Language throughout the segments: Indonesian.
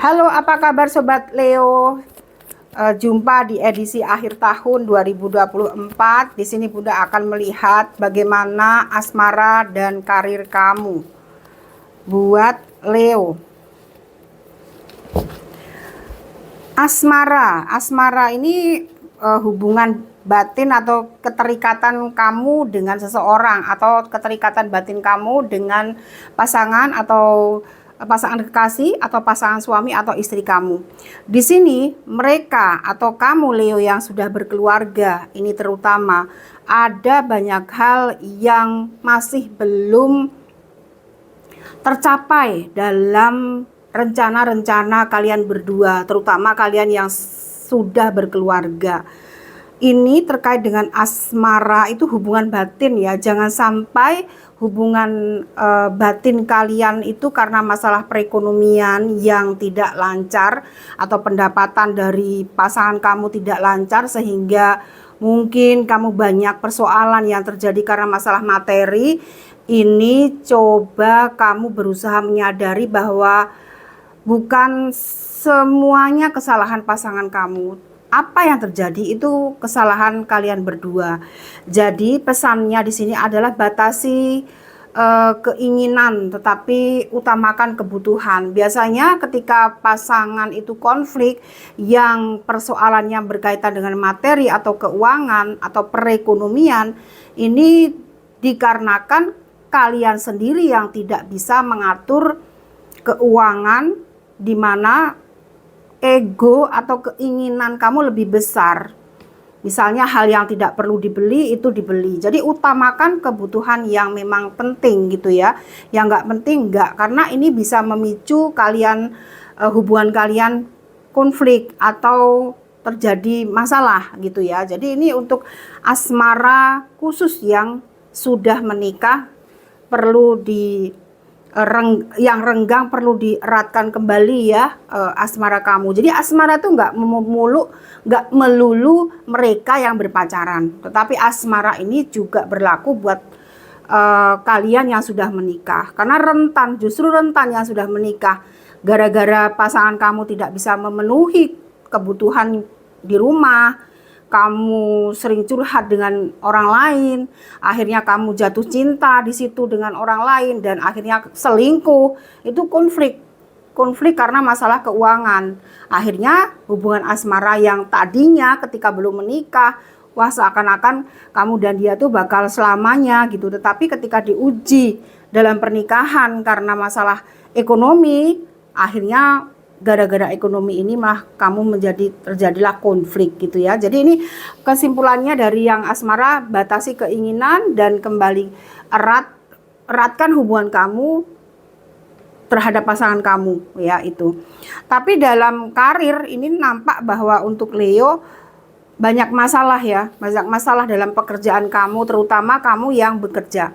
Halo, apa kabar Sobat Leo? Jumpa di edisi akhir tahun 2024. Di sini Bunda akan melihat bagaimana asmara dan karir kamu. Buat Leo. Asmara ini hubungan batin atau keterikatan kamu dengan seseorang, atau keterikatan batin kamu dengan pasangan atau pasangan kekasih atau pasangan suami atau istri kamu. Di sini mereka atau kamu Leo yang sudah berkeluarga, ini terutama ada banyak hal yang masih belum tercapai dalam rencana-rencana kalian berdua, terutama kalian yang sudah berkeluarga. Ini terkait dengan asmara, itu hubungan batin ya. Jangan sampai hubungan batin kalian itu karena masalah perekonomian yang tidak lancar atau pendapatan dari pasangan kamu tidak lancar, sehingga mungkin kamu banyak persoalan yang terjadi karena masalah materi. Ini coba kamu berusaha menyadari bahwa bukan semuanya kesalahan pasangan kamu. Apa yang terjadi itu kesalahan kalian berdua. Jadi pesannya di sini adalah batasi keinginan, tetapi utamakan kebutuhan. Biasanya ketika pasangan itu konflik yang persoalannya berkaitan dengan materi atau keuangan atau perekonomian, ini dikarenakan kalian sendiri yang tidak bisa mengatur keuangan, di mana ego atau keinginan kamu lebih besar. Misalnya hal yang tidak perlu dibeli itu dibeli. Jadi utamakan kebutuhan yang memang penting gitu ya. Yang nggak penting nggak, karena ini bisa memicu kalian hubungan kalian konflik atau terjadi masalah gitu ya. Jadi ini untuk asmara khusus yang sudah menikah, perlu yang renggang perlu dieratkan kembali ya asmara kamu. Jadi asmara itu nggak melulu mereka yang berpacaran, tetapi asmara ini juga berlaku buat kalian yang sudah menikah. Karena justru rentan yang sudah menikah, gara-gara pasangan kamu tidak bisa memenuhi kebutuhan di rumah, kamu sering curhat dengan orang lain, akhirnya kamu jatuh cinta di situ dengan orang lain, dan akhirnya selingkuh. Itu konflik karena masalah keuangan. Akhirnya hubungan asmara yang tadinya ketika belum menikah, wah seakan-akan kamu dan dia tuh bakal selamanya gitu, tetapi ketika diuji dalam pernikahan karena masalah ekonomi, akhirnya gara-gara ekonomi ini malah kamu terjadilah konflik gitu ya. Jadi ini kesimpulannya dari yang asmara, batasi keinginan dan kembali eratkan hubungan kamu terhadap pasangan kamu ya itu. Tapi dalam karir ini nampak bahwa untuk Leo banyak masalah ya, banyak masalah dalam pekerjaan kamu, terutama kamu yang bekerja.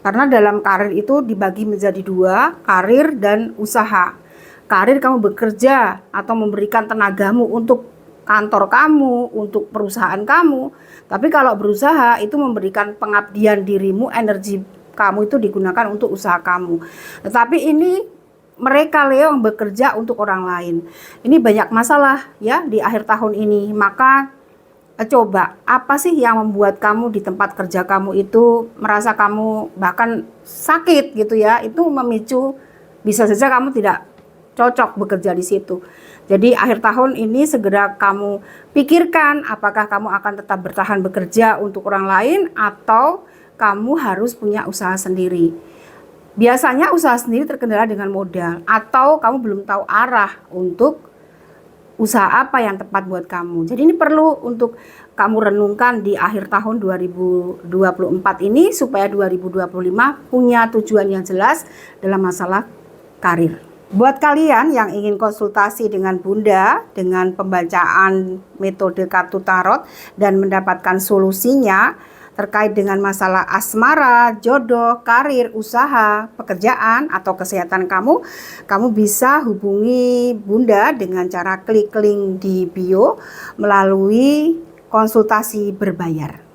Karena dalam karir itu dibagi menjadi dua, karir dan usaha. Karir kamu bekerja atau memberikan tenagamu untuk kantor kamu, untuk perusahaan kamu. Tapi kalau berusaha itu memberikan pengabdian dirimu, energi kamu itu digunakan untuk usaha kamu. Tetapi ini mereka Leo yang bekerja untuk orang lain. Ini banyak masalah ya di akhir tahun ini. Maka coba, apa sih yang membuat kamu di tempat kerja kamu itu merasa kamu bahkan sakit gitu ya. Itu memicu, bisa saja kamu tidak cocok bekerja di situ. Jadi akhir tahun ini segera kamu pikirkan apakah kamu akan tetap bertahan bekerja untuk orang lain atau kamu harus punya usaha sendiri. Biasanya usaha sendiri terkendala dengan modal, atau kamu belum tahu arah untuk usaha apa yang tepat buat kamu. Jadi ini perlu untuk kamu renungkan di akhir tahun 2024 ini, supaya 2025 punya tujuan yang jelas dalam masalah karir. Buat kalian yang ingin konsultasi dengan Bunda dengan pembacaan metode kartu tarot dan mendapatkan solusinya terkait dengan masalah asmara, jodoh, karir, usaha, pekerjaan, atau kesehatan kamu, kamu bisa hubungi Bunda dengan cara klik link di bio melalui konsultasi berbayar.